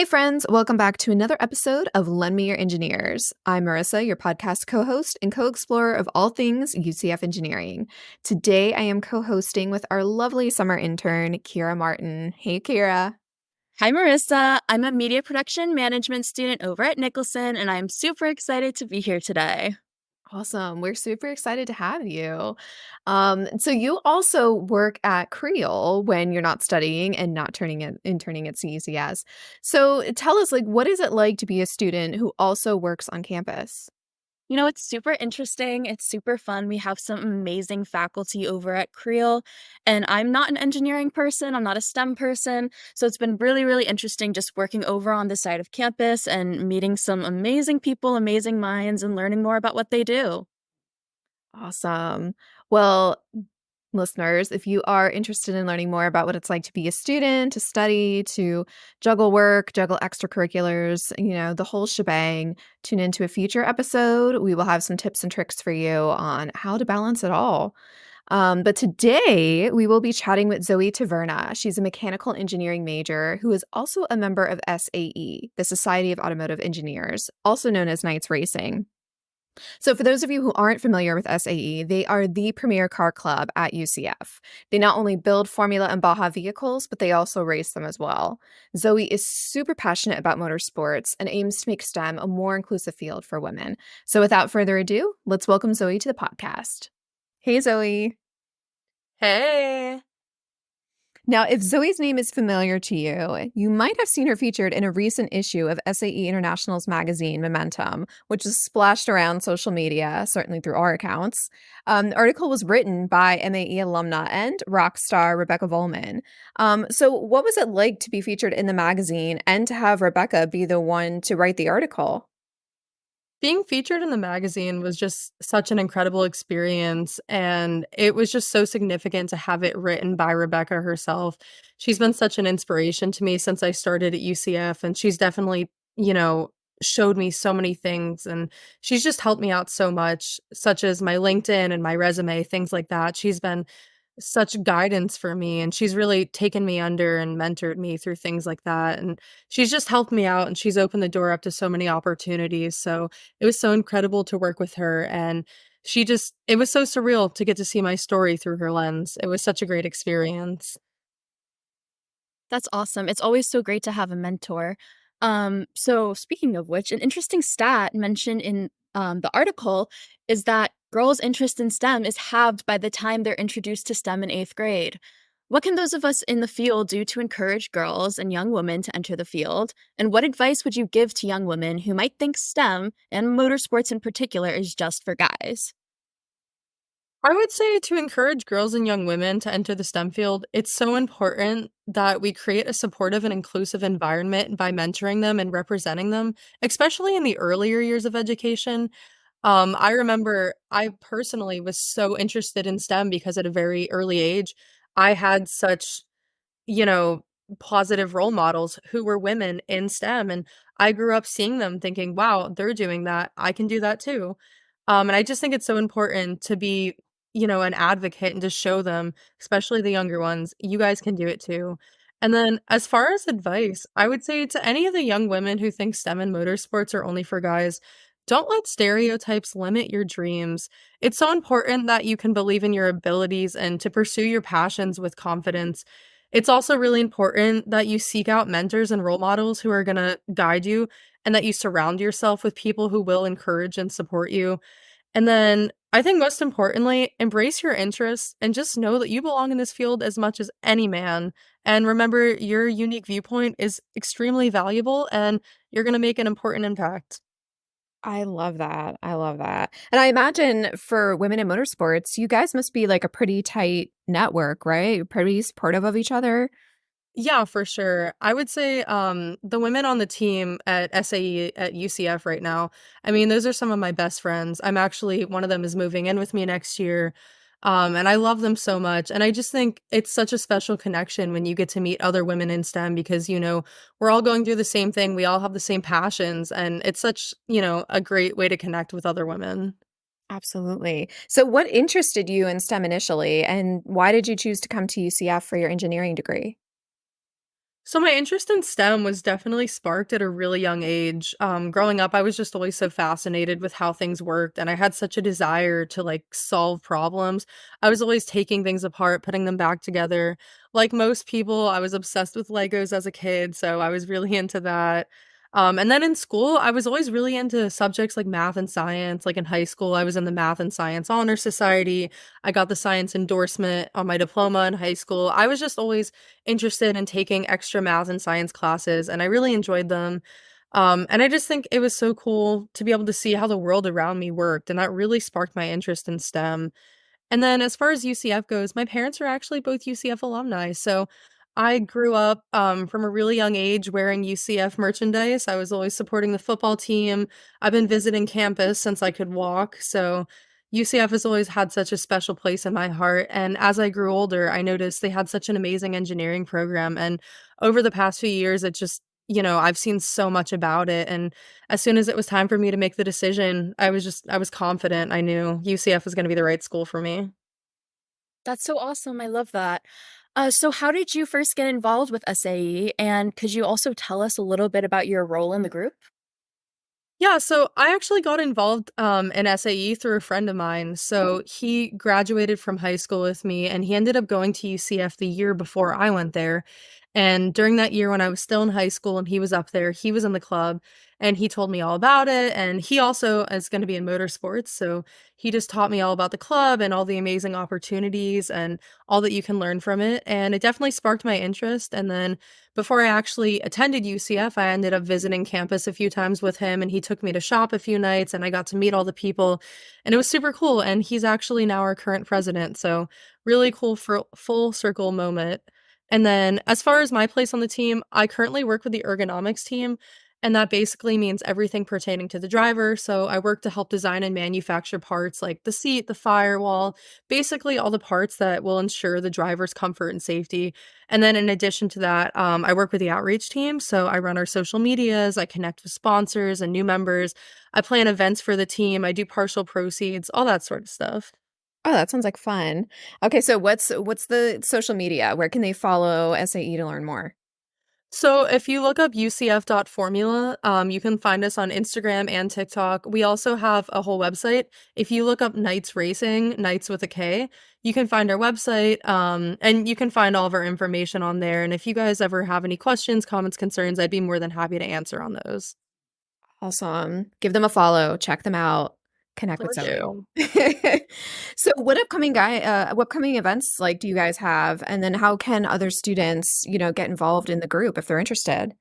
friends. Welcome back to another episode of Lend Me Your Engineers. I'm Marissa, your podcast co host and co explorer of all things UCF engineering. Today, I am co hosting with our lovely summer intern, Kira Martin. Hey, Kira. Hi, Marissa. I'm a media production management student over at Nicholson, and I'm super excited to be here today. Awesome. We're super excited to have you. So you also work at Creel when you're not studying and not interning at CECS. So tell us, what is it like to be a student who also works on campus? It's super interesting. It's super fun. We have some amazing faculty over at Creel, and I'm not an engineering person. I'm not a STEM person. So it's been really, really interesting just working over on the side of campus and meeting some amazing people, amazing minds, and learning more about what they do. Awesome. Well, listeners, if you are interested in learning more about what it's like to be a student, to study, to juggle work, juggle extracurriculars, the whole shebang, tune into a future episode. We will have some tips and tricks for you on how to balance it all. But today we will be chatting with Zoie Taverna. She's a mechanical engineering major who is also a member of SAE, the Society of Automotive Engineers, also known as Knights Racing. So for those of you who aren't familiar with SAE, they are the premier car club at UCF. They not only build Formula and Baja vehicles, but they also race them as well. Zoie is super passionate about motorsports and aims to make STEM a more inclusive field for women. So without further ado, let's welcome Zoie to the podcast. Hey, Zoie. Hey. Now, if Zoie's name is familiar to you, you might have seen her featured in a recent issue of SAE International's magazine, Momentum, which has splashed around social media, certainly through our accounts. The article was written by MAE alumna and rock star Rebecca Volman. So what was it like to be featured in the magazine and to have Rebecca be the one to write the article? Being featured in the magazine was just such an incredible experience, and it was just so significant to have it written by Rebecca herself. She's been such an inspiration to me since I started at UCF, and she's definitely, showed me so many things, and she's just helped me out so much, such as my LinkedIn and my resume, things like that. She's been such guidance for me, and she's really taken me under and mentored me through things like that, and she's just helped me out, and she's opened the door up to so many opportunities. So it was so incredible to work with her, and it was so surreal to get to see my story through her lens. It was such a great experience. That's awesome. It's always so great to have a mentor. So speaking of which, an interesting stat mentioned in the article is that girls' interest in STEM is halved by the time they're introduced to STEM in 8th grade. What can those of us in the field do to encourage girls and young women to enter the field? And what advice would you give to young women who might think STEM, and motorsports in particular, is just for guys? I would say to encourage girls and young women to enter the STEM field, it's so important that we create a supportive and inclusive environment by mentoring them and representing them, especially in the earlier years of education. I remember I personally was so interested in STEM because at a very early age, I had such, you know, positive role models who were women in STEM. And I grew up seeing them thinking, wow, they're doing that. I can do that too. And I just think it's so important to be, an advocate and to show them, especially the younger ones, you guys can do it too. And then as far as advice, I would say to any of the young women who think STEM and motorsports are only for guys, don't let stereotypes limit your dreams. It's so important that you can believe in your abilities and to pursue your passions with confidence. It's also really important that you seek out mentors and role models who are going to guide you and that you surround yourself with people who will encourage and support you. And then I think most importantly, embrace your interests and just know that you belong in this field as much as any man. And remember, your unique viewpoint is extremely valuable and you're going to make an important impact. I love that. I love that. And I imagine for women in motorsports, you guys must be like a pretty tight network, right? You're pretty supportive of each other. Yeah, for sure. I would say the women on the team at SAE at UCF right now, I mean, those are some of my best friends. I'm actually one of them is moving in with me next year. And I love them so much. And I just think it's such a special connection when you get to meet other women in STEM because, we're all going through the same thing. We all have the same passions. And it's such, a great way to connect with other women. Absolutely. So what interested you in STEM initially, and why did you choose to come to UCF for your engineering degree? So my interest in STEM was definitely sparked at a really young age. Growing up, I was just always so fascinated with how things worked, and I had such a desire to like solve problems. I was always taking things apart, putting them back together. Like most people, I was obsessed with Legos as a kid, so I was really into that. And then in school, I was always really into subjects like math and science. Like in high school, I was in the Math and Science Honor Society. I got the science endorsement on my diploma in high school. I was just always interested in taking extra math and science classes, and I really enjoyed them. And I just think it was so cool to be able to see how the world around me worked, and that really sparked my interest in STEM. And then as far as UCF goes, my parents are actually both UCF alumni. So I grew up from a really young age wearing UCF merchandise. I was always supporting the football team. I've been visiting campus since I could walk. So UCF has always had such a special place in my heart. And as I grew older, I noticed they had such an amazing engineering program. And over the past few years, it just, I've seen so much about it. And as soon as it was time for me to make the decision, I was confident. I knew UCF was gonna be the right school for me. That's so awesome. I love that. So how did you first get involved with SAE? And could you also tell us a little bit about your role in the group? Yeah, so I actually got involved, in SAE through a friend of mine. So he graduated from high school with me, and he ended up going to UCF the year before I went there. And during that year when I was still in high school and he was up there, he was in the club, and he told me all about it, and he also is gonna be in motorsports, so he just taught me all about the club and all the amazing opportunities and all that you can learn from it, and it definitely sparked my interest. And then before I actually attended UCF, I ended up visiting campus a few times with him, and he took me to shop a few nights, and I got to meet all the people, and it was super cool. And he's actually now our current president, so really cool for full circle moment. And then as far as my place on the team, I currently work with the ergonomics team, and that basically means everything pertaining to the driver. So I work to help design and manufacture parts like the seat, the firewall, basically all the parts that will ensure the driver's comfort and safety. And then in addition to that, I work with the outreach team. So I run our social medias, I connect with sponsors and new members, I plan events for the team, I do partial proceeds, all that sort of stuff. Oh, that sounds like fun. Okay, so what's the social media? Where can they follow SAE to learn more? So if you look up UCF.formula, you can find us on Instagram and TikTok. We also have a whole website. If you look up Knights Racing, Knights with a K, you can find our website, and you can find all of our information on there. And if you guys ever have any questions, comments, concerns, I'd be more than happy to answer on those. Awesome. Give them a follow, check them out, connect with For Zoe. sure. So what upcoming events like do you guys have? And then how can other students, get involved in the group if they're interested?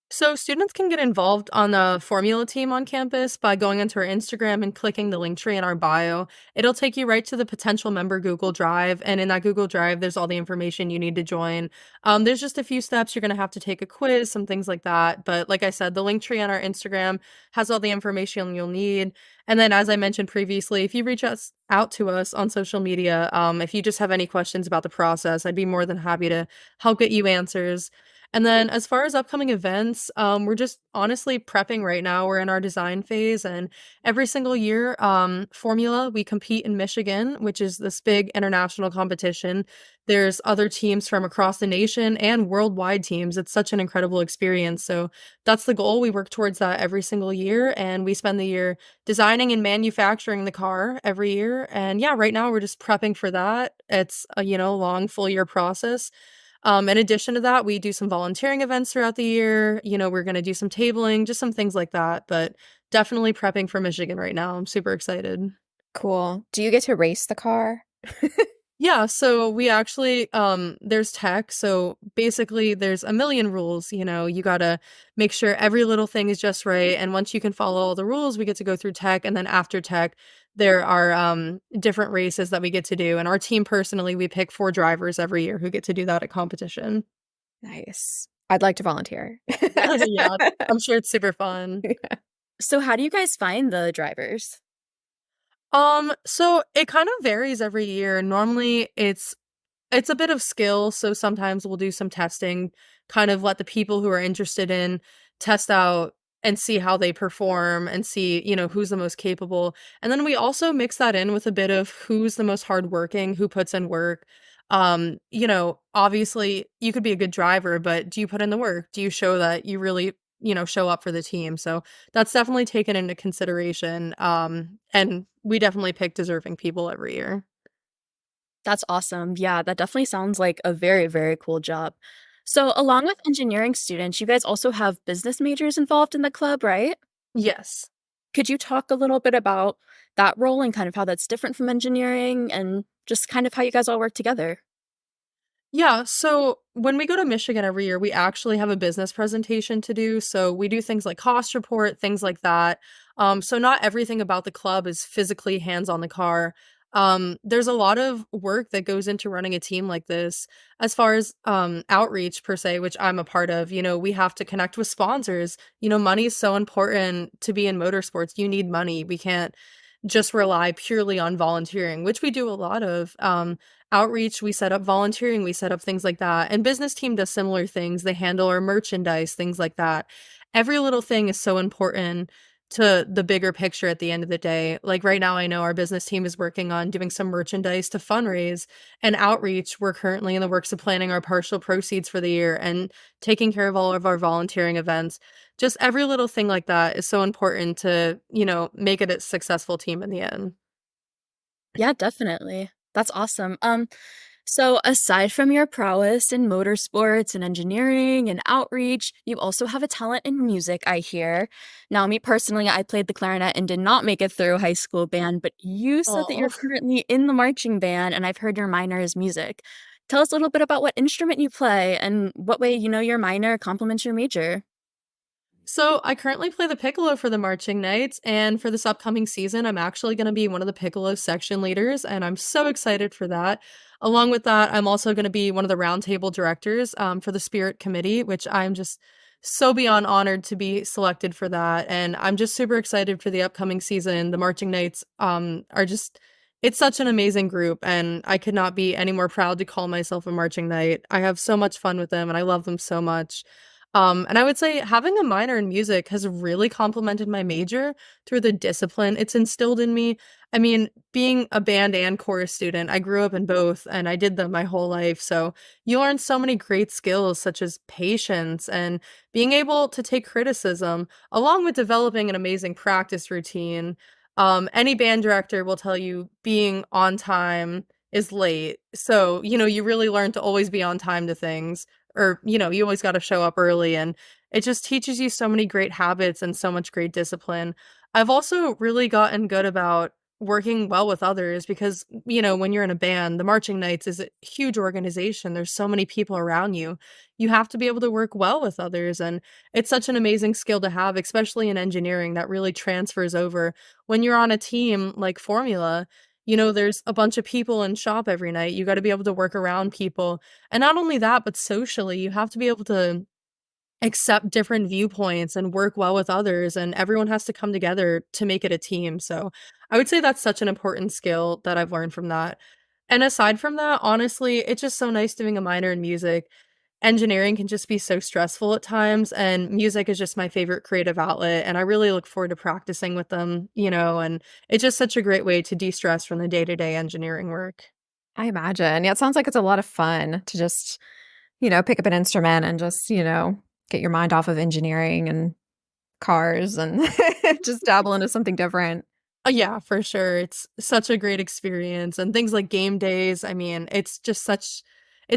So students can get involved on the formula team on campus by going onto our Instagram and clicking the link tree in our bio. It'll take you right to the potential member Google Drive, and in that Google Drive, there's all the information you need to join. There's just a few steps. You're gonna have to take a quiz, some things like that. But like I said, the link tree on our Instagram has all the information you'll need. And then, as I mentioned previously, if you reach us out to us on social media, if you just have any questions about the process, I'd be more than happy to help get you answers. And then as far as upcoming events, we're just honestly prepping right now. We're in our design phase, and every single year, Formula, we compete in Michigan, which is this big international competition. There's other teams from across the nation and worldwide teams. It's such an incredible experience. So that's the goal. We work towards that every single year, and we spend the year designing and manufacturing the car every year. And yeah, right now we're just prepping for that. It's a, long full year process. In addition to that, we do some volunteering events throughout the year. We're gonna do some tabling, just some things like that, but definitely prepping for Michigan right now. I'm super excited. Cool. Do you get to race the car? Yeah, so we actually there's tech. So basically there's a million rules, you gotta make sure every little thing is just right. And once you can follow all the rules, we get to go through tech. And then after tech, there are different races that we get to do. And our team personally, we pick 4 drivers every year who get to do that at competition. Nice. I'd like to volunteer. Yeah, I'm sure it's super fun. So how do you guys find the drivers? So it kind of varies every year. Normally it's a bit of skill, so sometimes we'll do some testing, kind of let the people who are interested in test out and see how they perform and see, who's the most capable. And then we also mix that in with a bit of who's the most hardworking, who puts in work. Obviously you could be a good driver, but do you put in the work? Do you show that you really, show up for the team? So that's definitely taken into consideration. And we definitely pick deserving people every year. That's awesome. Yeah, that definitely sounds like a very, very cool job. So, along with engineering students, you guys also have business majors involved in the club, right? Yes. Could you talk a little bit about that role and kind of how that's different from engineering and just kind of how you guys all work together? Yeah, so when we go to Michigan every year, we actually have a business presentation to do. So we do things like cost report, things like that. So not everything about the club is physically hands on the car. There's a lot of work that goes into running a team like this. As far as outreach per se, which I'm a part of, we have to connect with sponsors. Money is so important to be in motorsports. You need money. We can't just rely purely on volunteering, which we do a lot of. Outreach, we set up volunteering, we set up things like that. And business team does similar things. They handle our merchandise, things like that. Every little thing is so important to the bigger picture at the end of the day. Like right now, I know our business team is working on doing some merchandise to fundraise and outreach. We're currently in the works of planning our partial proceeds for the year and taking care of all of our volunteering events. Just every little thing like that is so important to, make it a successful team in the end. Yeah, definitely. That's awesome. So aside from your prowess in motorsports and engineering and outreach, you also have a talent in music, I hear. Now, me personally, I played the clarinet and did not make it through high school band, but you said that Oh. you're currently in the marching band, and I've heard your minor is music. Tell us a little bit about what instrument you play and what way you know your minor complements your major. So I currently play the piccolo for the marching knights, and for this upcoming season, I'm actually going to be one of the piccolo section leaders, and I'm so excited for that. Along with that, I'm also going to be one of the roundtable directors for the Spirit Committee, which I'm just so beyond honored to be selected for that, and I'm just super excited for the upcoming season. The marching knights are just. It's such an amazing group, and I could not be any more proud to call myself a marching knight. I have so much fun with them, and I love them so much. And I would say having a minor in music has really complemented my major through the discipline it's instilled in me. I mean, being a band and chorus student, I grew up in both and I did them my whole life. So you learn so many great skills such as patience and being able to take criticism, along with developing an amazing practice routine. Any band director will tell you being on time is late. So, you really learn to always be on time to things or, you always gotta show up early, and it just teaches you so many great habits and so much great discipline. I've also really gotten good about working well with others because, when you're in a band, the marching knights is a huge organization, there's so many people around you. You have to be able to work well with others, and it's such an amazing skill to have, especially in engineering, that really transfers over. When you're on a team like Formula, there's a bunch of people in shop every night, you gotta be able to work around people, and not only that, but socially, you have to be able to accept different viewpoints and work well with others, and everyone has to come together to make it a team, so I would say that's such an important skill that I've learned from that. And aside from that, honestly, it's just so nice doing a minor in music. Engineering can just be so stressful at times, and music is just my favorite creative outlet, and I really look forward to practicing with them, and it's just such a great way to de-stress from the day-to-day engineering work. I imagine. Yeah, it sounds like it's a lot of fun to just, pick up an instrument and just, get your mind off of engineering and cars and just dabble into something different. Yeah, for sure. It's such a great experience, and things like game days, I mean, it's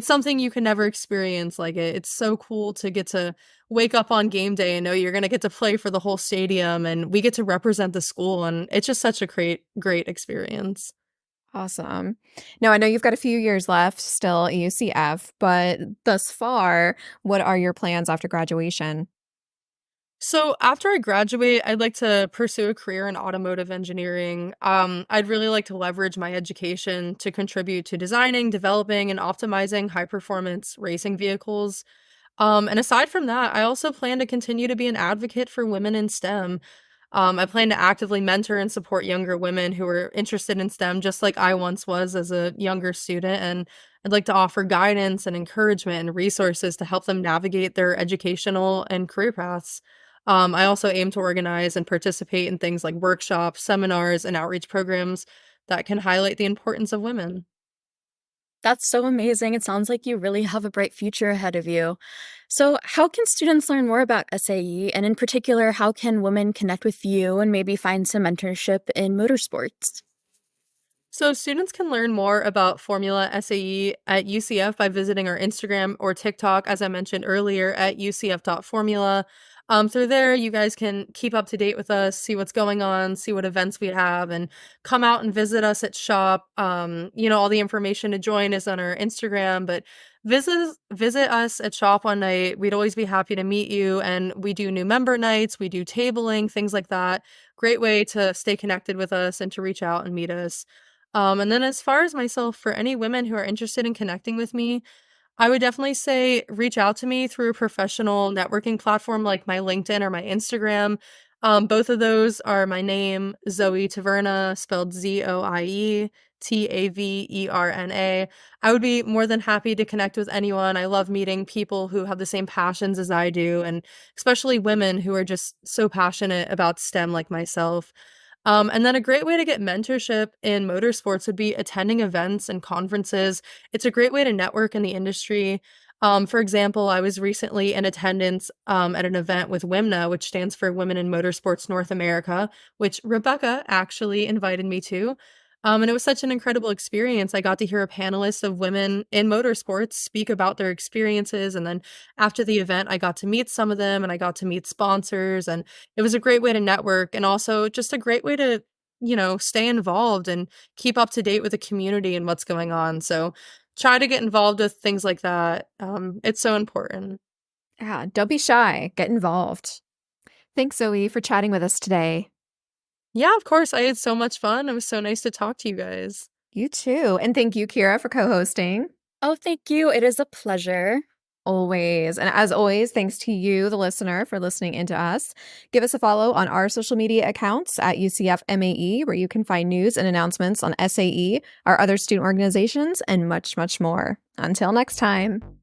something you can never experience like it. It's so cool to get to wake up on game day and know you're gonna get to play for the whole stadium, and we get to represent the school, and it's just such a great experience. Awesome. Now, I know you've got a few years left still at UCF, but thus far, what are your plans after graduation? So after I graduate, I'd like to pursue a career in automotive engineering. I'd really like to leverage my education to contribute to designing, developing, and optimizing high performance racing vehicles. And aside from that, I also plan to continue to be an advocate for women in STEM. I plan to actively mentor and support younger women who are interested in STEM, just like I once was as a younger student. And I'd like to offer guidance and encouragement and resources to help them navigate their educational and career paths. I also aim to organize and participate in things like workshops, seminars, and outreach programs that can highlight the importance of women. That's so amazing. It sounds like you really have a bright future ahead of you. So, how can students learn more about SAE? And in particular, how can women connect with you and maybe find some mentorship in motorsports? So, students can learn more about Formula SAE at UCF by visiting our Instagram or TikTok, as I mentioned earlier, at ucf.formula. Through there, you guys can keep up to date with us, see what's going on, see what events we have, and come out and visit us at shop. All the information to join is on our Instagram, but visit us at shop one night. We'd always be happy to meet you, and we do new member nights, we do tabling, things like that. Great way to stay connected with us and to reach out and meet us. And then as far as myself, for any women who are interested in connecting with me, I would definitely say reach out to me through a professional networking platform like my LinkedIn or my Instagram. Both of those are my name, Zoie Taverna, spelled Zoie Taverna. I would be more than happy to connect with anyone. I love meeting people who have the same passions as I do, and especially women who are just so passionate about STEM like myself. And then a great way to get mentorship in motorsports would be attending events and conferences. It's a great way to network in the industry. For example, I was recently in attendance at an event with WIMNA, which stands for Women in Motorsports North America, which Rebecca actually invited me to. And it was such an incredible experience. I got to hear a panelist of women in motorsports speak about their experiences. And then after the event, I got to meet some of them and I got to meet sponsors. And it was a great way to network and also just a great way to, stay involved and keep up to date with the community and what's going on. So try to get involved with things like that. It's so important. Yeah, don't be shy. Get involved. Thanks, Zoe, for chatting with us today. Yeah, of course. I had so much fun. It was so nice to talk to you guys. You too. And thank you, Kira, for co hosting. Oh, thank you. It is a pleasure. Always. And as always, thanks to you, the listener, for listening into us. Give us a follow on our social media accounts at UCF MAE, where you can find news and announcements on SAE, our other student organizations, and much, much more. Until next time.